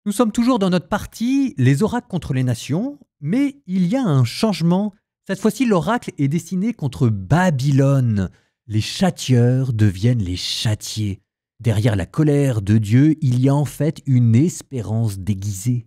Nous sommes toujours dans notre partie, les oracles contre les nations, mais il y a un changement. Cette fois-ci, l'oracle est destiné contre Babylone. Les châtieurs deviennent les châtiés. Derrière la colère de Dieu, il y a en fait une espérance déguisée.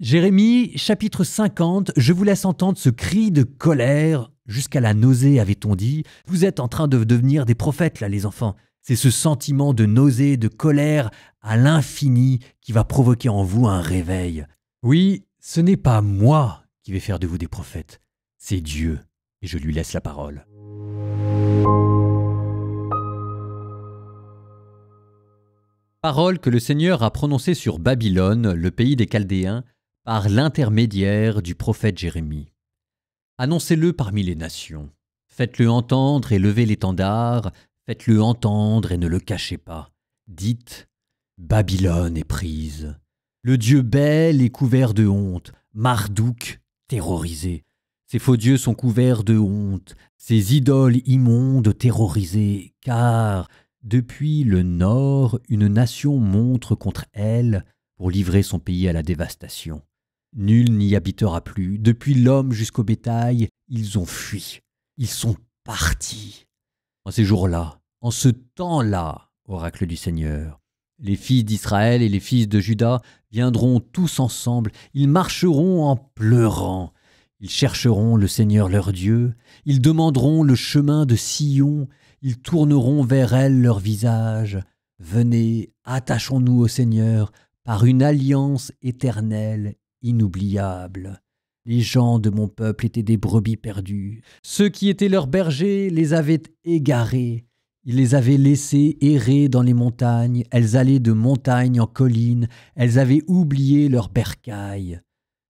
Jérémie, chapitre 50, je vous laisse entendre ce cri de colère. Jusqu'à la nausée, avait-on dit. Vous êtes en train de devenir des prophètes, là, les enfants. C'est ce sentiment de nausée, de colère à l'infini qui va provoquer en vous un réveil. Oui, ce n'est pas moi qui vais faire de vous des prophètes, c'est Dieu, et je lui laisse la parole. Parole que le Seigneur a prononcée sur Babylone, le pays des Chaldéens, par l'intermédiaire du prophète Jérémie. Annoncez-le parmi les nations. Faites-le entendre et levez l'étendard. Faites-le entendre et ne le cachez pas. Dites, Babylone est prise. Le Dieu Bel est couvert de honte. Marduk terrorisé. Ces faux dieux sont couverts de honte. Ces idoles immondes terrorisées. Car depuis le nord, une nation montre contre elle pour livrer son pays à la dévastation. Nul n'y habitera plus. Depuis l'homme jusqu'au bétail, ils ont fui. Ils sont partis. En ces jours-là, en ce temps-là, oracle du Seigneur, les fils d'Israël et les fils de Juda viendront tous ensemble. Ils marcheront en pleurant. Ils chercheront le Seigneur leur Dieu. Ils demanderont le chemin de Sion. Ils tourneront vers elle leur visage. Venez, attachons-nous au Seigneur par une alliance éternelle, inoubliable. Les gens de mon peuple étaient des brebis perdues. Ceux qui étaient leurs bergers les avaient égarés. Ils les avaient laissées errer dans les montagnes. Elles allaient de montagne en colline. Elles avaient oublié leurs bercailles.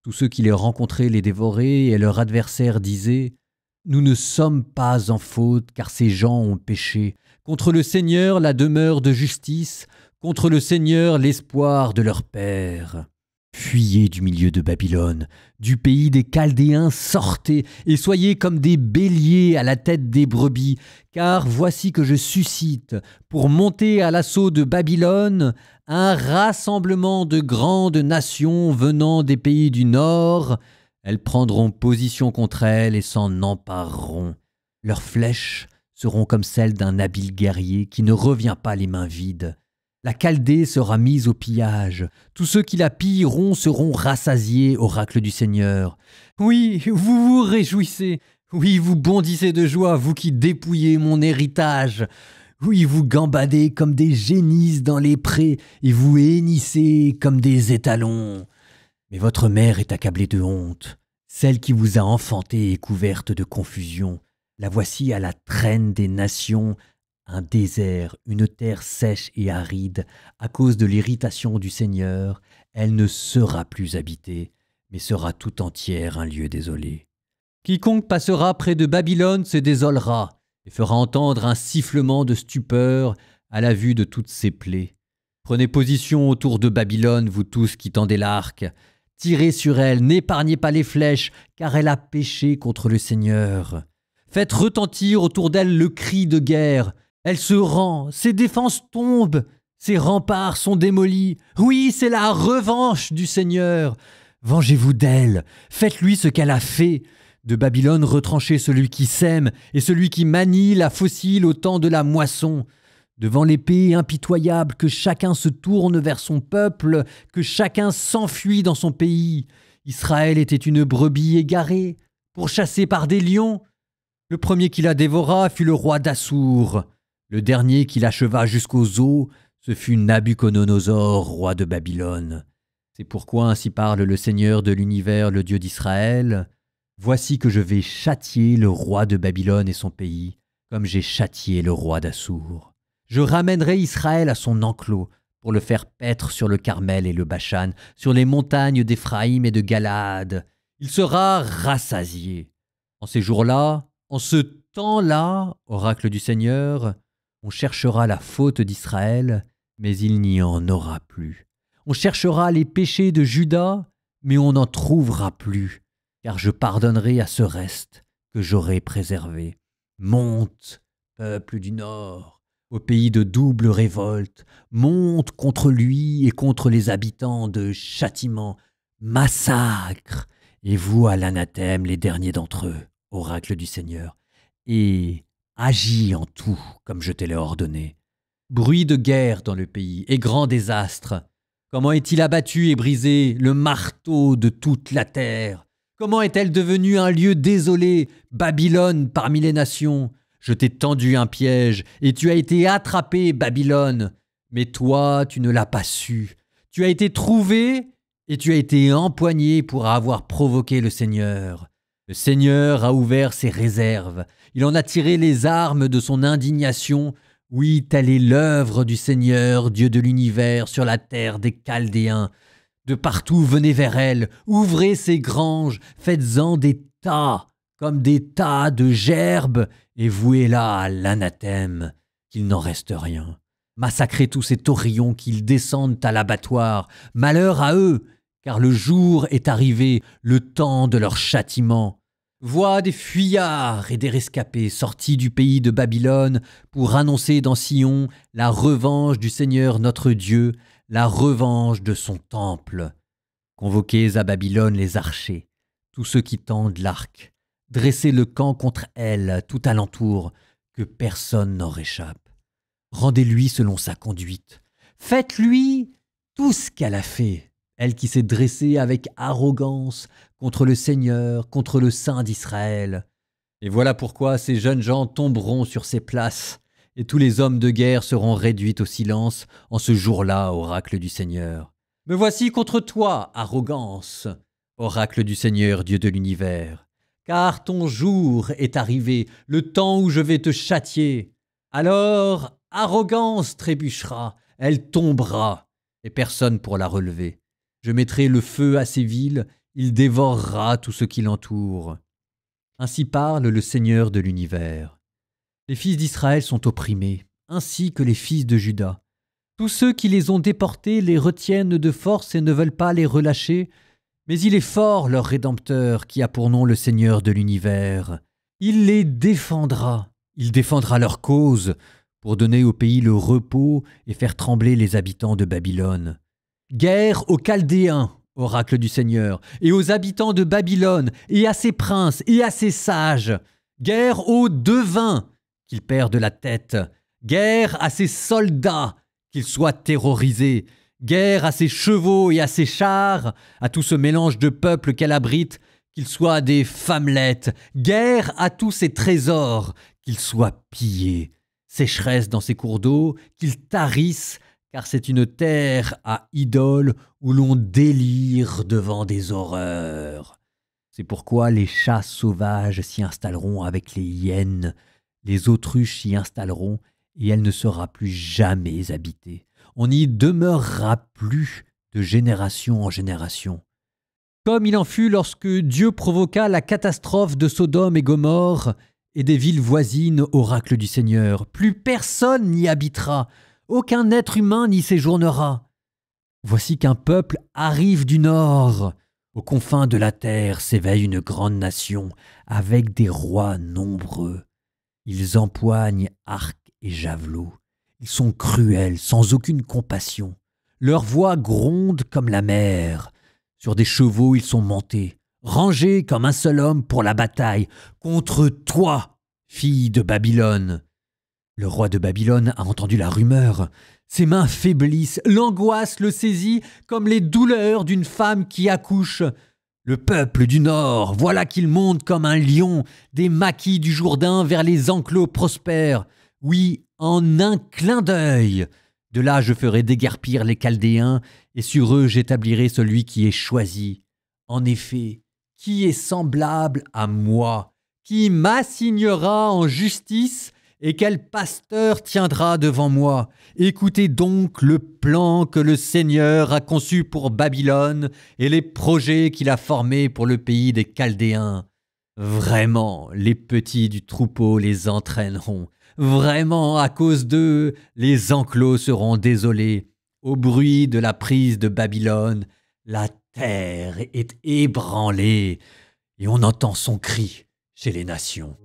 Tous ceux qui les rencontraient les dévoraient et leurs adversaires disaient « Nous ne sommes pas en faute car ces gens ont péché. Contre le Seigneur la demeure de justice, contre le Seigneur l'espoir de leur père. » Fuyez du milieu de Babylone, du pays des Chaldéens, sortez et soyez comme des béliers à la tête des brebis, car voici que je suscite, pour monter à l'assaut de Babylone, un rassemblement de grandes nations venant des pays du nord. Elles prendront position contre elle et s'en empareront. Leurs flèches seront comme celles d'un habile guerrier qui ne revient pas les mains vides. La Chaldée sera mise au pillage. Tous ceux qui la pilleront seront rassasiés, oracle du Seigneur. Oui, vous vous réjouissez. Oui, vous bondissez de joie, vous qui dépouillez mon héritage. Oui, vous gambadez comme des génisses dans les prés et vous hennissez comme des étalons. Mais votre mère est accablée de honte. Celle qui vous a enfanté est couverte de confusion. La voici à la traîne des nations. Un désert, une terre sèche et aride, à cause de l'irritation du Seigneur, elle ne sera plus habitée, mais sera tout entière un lieu désolé. Quiconque passera près de Babylone se désolera et fera entendre un sifflement de stupeur à la vue de toutes ses plaies. Prenez position autour de Babylone, vous tous qui tendez l'arc. Tirez sur elle, n'épargnez pas les flèches, car elle a péché contre le Seigneur. Faites retentir autour d'elle le cri de guerre. Elle se rend, ses défenses tombent, ses remparts sont démolis. Oui, c'est la revanche du Seigneur. Vengez-vous d'elle, faites-lui ce qu'elle a fait. De Babylone retranchez celui qui sème et celui qui manie la faucille au temps de la moisson. Devant l'épée impitoyable, que chacun se tourne vers son peuple, que chacun s'enfuit dans son pays. Israël était une brebis égarée, pourchassée par des lions. Le premier qui la dévora fut le roi d'Assour. Le dernier qui l'acheva jusqu'aux os, ce fut Nabuchodonosor, roi de Babylone. C'est pourquoi ainsi parle le Seigneur de l'univers, le Dieu d'Israël. Voici que je vais châtier le roi de Babylone et son pays, comme j'ai châtié le roi d'Assour. Je ramènerai Israël à son enclos, pour le faire paître sur le Carmel et le Bashan, sur les montagnes d'Éphraïm et de Galaad. Il sera rassasié. En ces jours-là, en ce temps-là, oracle du Seigneur, on cherchera la faute d'Israël, mais il n'y en aura plus. On cherchera les péchés de Juda, mais on n'en trouvera plus, car je pardonnerai à ce reste que j'aurai préservé. Monte, peuple du Nord, au pays de double révolte, monte contre lui et contre les habitants de châtiment, massacre, et voue à l'anathème les derniers d'entre eux, oracle du Seigneur, et agis en tout comme je te l'ai ordonné. Bruit de guerre dans le pays et grand désastre. Comment est-il abattu et brisé le marteau de toute la terre? Comment est-elle devenue un lieu désolé, Babylone parmi les nations? Je t'ai tendu un piège, et tu as été attrapé, Babylone. Mais toi, tu ne l'as pas su. Tu as été trouvé, et tu as été empoigné pour avoir provoqué le Seigneur. Le Seigneur a ouvert ses réserves. Il en a tiré les armes de son indignation. Oui, telle est l'œuvre du Seigneur, Dieu de l'univers, sur la terre des Chaldéens. De partout venez vers elle, ouvrez ses granges, faites-en des tas, comme des tas de gerbes, et vouez-la à l'anathème, qu'il n'en reste rien. Massacrez tous ces taurillons qu'ils descendent à l'abattoir. Malheur à eux, car le jour est arrivé, le temps de leur châtiment. Vois des fuyards et des rescapés sortis du pays de Babylone pour annoncer dans Sion la revanche du Seigneur notre Dieu, la revanche de son temple. Convoquez à Babylone les archers, tous ceux qui tendent l'arc. Dressez le camp contre elle tout alentour, que personne n'en réchappe. Rendez-lui selon sa conduite. Faites-lui tout ce qu'elle a fait, elle qui s'est dressée avec arrogance contre le Seigneur, contre le Saint d'Israël. Et voilà pourquoi ces jeunes gens tomberont sur ces places, et tous les hommes de guerre seront réduits au silence en ce jour-là, oracle du Seigneur. Me voici contre toi, arrogance, oracle du Seigneur, Dieu de l'univers. Car ton jour est arrivé, le temps où je vais te châtier. Alors, arrogance trébuchera, elle tombera, et personne pour la relever. Je mettrai le feu à ses villes, il dévorera tout ce qui l'entoure. Ainsi parle le Seigneur de l'univers. Les fils d'Israël sont opprimés, ainsi que les fils de Juda. Tous ceux qui les ont déportés les retiennent de force et ne veulent pas les relâcher, mais il est fort leur Rédempteur qui a pour nom le Seigneur de l'univers. Il les défendra, il défendra leur cause pour donner au pays le repos et faire trembler les habitants de Babylone. Guerre aux Chaldéens, oracle du Seigneur, et aux habitants de Babylone, et à ses princes, et à ses sages. Guerre aux devins, qu'ils perdent la tête. Guerre à ses soldats, qu'ils soient terrorisés. Guerre à ses chevaux et à ses chars, à tout ce mélange de peuples qu'elle abrite, qu'ils soient des femmelettes. Guerre à tous ses trésors, qu'ils soient pillés. Sécheresse dans ses cours d'eau, qu'ils tarissent, car c'est une terre à idoles où l'on délire devant des horreurs. C'est pourquoi les chats sauvages s'y installeront avec les hyènes, les autruches s'y installeront, et elle ne sera plus jamais habitée. On n'y demeurera plus de génération en génération. Comme il en fut lorsque Dieu provoqua la catastrophe de Sodome et Gomorrhe et des villes voisines, oracle du Seigneur, plus personne n'y habitera, aucun être humain n'y séjournera. Voici qu'un peuple arrive du nord. Aux confins de la terre s'éveille une grande nation, avec des rois nombreux. Ils empoignent arcs et javelots. Ils sont cruels, sans aucune compassion. Leur voix gronde comme la mer. Sur des chevaux ils sont montés, rangés comme un seul homme pour la bataille, contre toi, fille de Babylone. Le roi de Babylone a entendu la rumeur. Ses mains faiblissent, l'angoisse le saisit comme les douleurs d'une femme qui accouche. Le peuple du Nord, voilà qu'il monte comme un lion des maquis du Jourdain vers les enclos prospères. Oui, en un clin d'œil. De là je ferai déguerpir les Chaldéens, et sur eux j'établirai celui qui est choisi. En effet, qui est semblable à moi, qui m'assignera en justice, et quel pasteur tiendra devant moi? Écoutez donc le plan que le Seigneur a conçu pour Babylone et les projets qu'il a formés pour le pays des Chaldéens. Vraiment, les petits du troupeau les entraîneront. Vraiment, à cause d'eux, les enclos seront désolés. Au bruit de la prise de Babylone, la terre est ébranlée et on entend son cri chez les nations.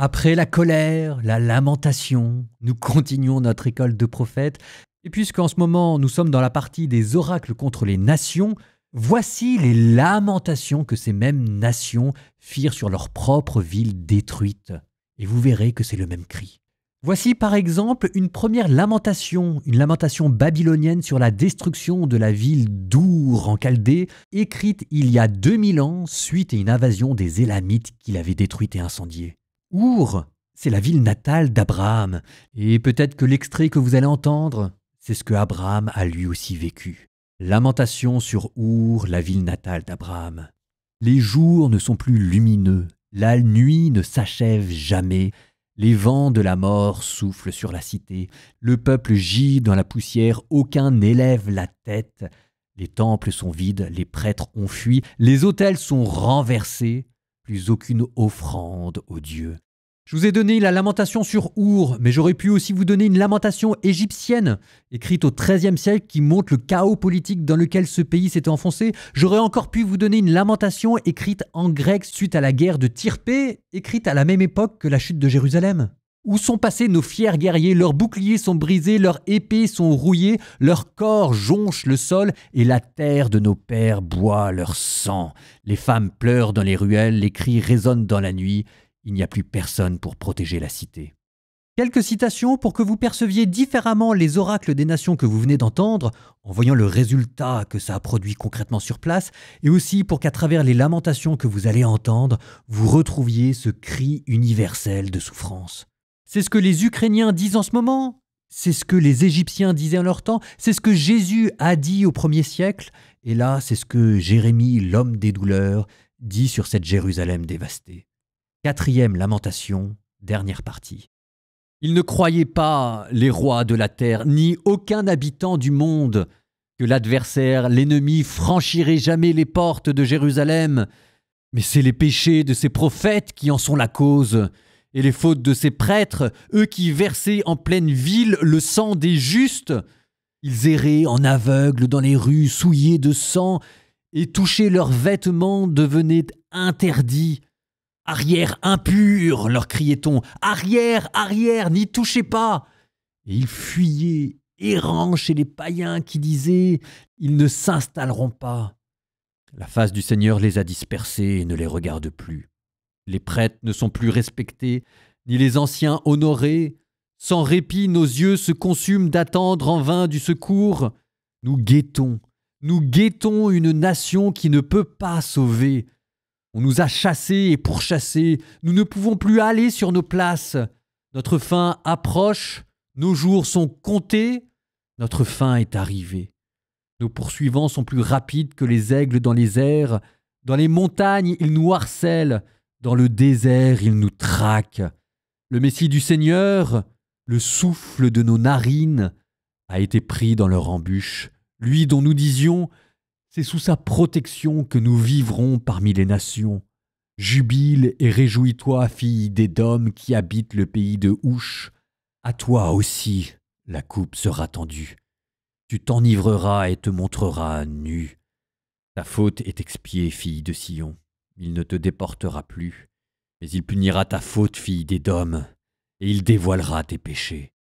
Après la colère, la lamentation, nous continuons notre école de prophètes. Et puisqu'en ce moment nous sommes dans la partie des oracles contre les nations, voici les lamentations que ces mêmes nations firent sur leurs propres villes détruites. Et vous verrez que c'est le même cri. Voici par exemple une première lamentation, une lamentation babylonienne sur la destruction de la ville d'Our en Chaldée, écrite il y a 2000 ans suite à une invasion des Élamites qui l'avaient détruite et incendiée. Our, c'est la ville natale d'Abraham, et peut-être que l'extrait que vous allez entendre, c'est ce que Abraham a lui aussi vécu. Lamentation sur Our, la ville natale d'Abraham. Les jours ne sont plus lumineux, la nuit ne s'achève jamais, les vents de la mort soufflent sur la cité, le peuple gît dans la poussière, aucun n'élève la tête, les temples sont vides, les prêtres ont fui, les autels sont renversés, plus aucune offrande aux dieux. Je vous ai donné la lamentation sur Our, mais j'aurais pu aussi vous donner une lamentation égyptienne, écrite au XIIIe siècle, qui montre le chaos politique dans lequel ce pays s'était enfoncé. J'aurais encore pu vous donner une lamentation écrite en grec suite à la guerre de Tirpée, écrite à la même époque que la chute de Jérusalem. Où sont passés nos fiers guerriers? Leurs boucliers sont brisés, leurs épées sont rouillées, leurs corps jonchent le sol et la terre de nos pères boit leur sang. Les femmes pleurent dans les ruelles, les cris résonnent dans la nuit. Il n'y a plus personne pour protéger la cité. Quelques citations pour que vous perceviez différemment les oracles des nations que vous venez d'entendre, en voyant le résultat que ça a produit concrètement sur place, et aussi pour qu'à travers les lamentations que vous allez entendre, vous retrouviez ce cri universel de souffrance. C'est ce que les Ukrainiens disent en ce moment, c'est ce que les Égyptiens disaient en leur temps, c'est ce que Jésus a dit au 1er siècle, et là c'est ce que Jérémie, l'homme des douleurs, dit sur cette Jérusalem dévastée. 4e lamentation, dernière partie. Ils ne croyaient pas, les rois de la terre, ni aucun habitant du monde, que l'adversaire, l'ennemi, franchirait jamais les portes de Jérusalem. Mais c'est les péchés de ces prophètes qui en sont la cause, et les fautes de ces prêtres, eux qui versaient en pleine ville le sang des justes. Ils erraient en aveugles dans les rues, souillés de sang, et toucher leurs vêtements devenait interdit. « Arrière impur !» leur criait-on. « Arrière, arrière, n'y touchez pas !» Et ils fuyaient, errant chez les païens qui disaient « Ils ne s'installeront pas !» La face du Seigneur les a dispersés et ne les regarde plus. Les prêtres ne sont plus respectés, ni les anciens honorés. Sans répit, nos yeux se consument d'attendre en vain du secours. Nous guettons une nation qui ne peut pas sauver. On nous a chassés et pourchassés, nous ne pouvons plus aller sur nos places. Notre fin approche, nos jours sont comptés, notre fin est arrivée. Nos poursuivants sont plus rapides que les aigles dans les airs. Dans les montagnes, ils nous harcèlent, dans le désert, ils nous traquent. Le Messie du Seigneur, le souffle de nos narines, a été pris dans leur embûche. Lui dont nous disions « C'est sous sa protection que nous vivrons parmi les nations. Jubile et réjouis-toi, fille d'Édom qui habite le pays de Ouch. À toi aussi la coupe sera tendue. Tu t'enivreras et te montreras nu. Ta faute est expiée, fille de Sion. Il ne te déportera plus. Mais il punira ta faute, fille d'Édom, et il dévoilera tes péchés.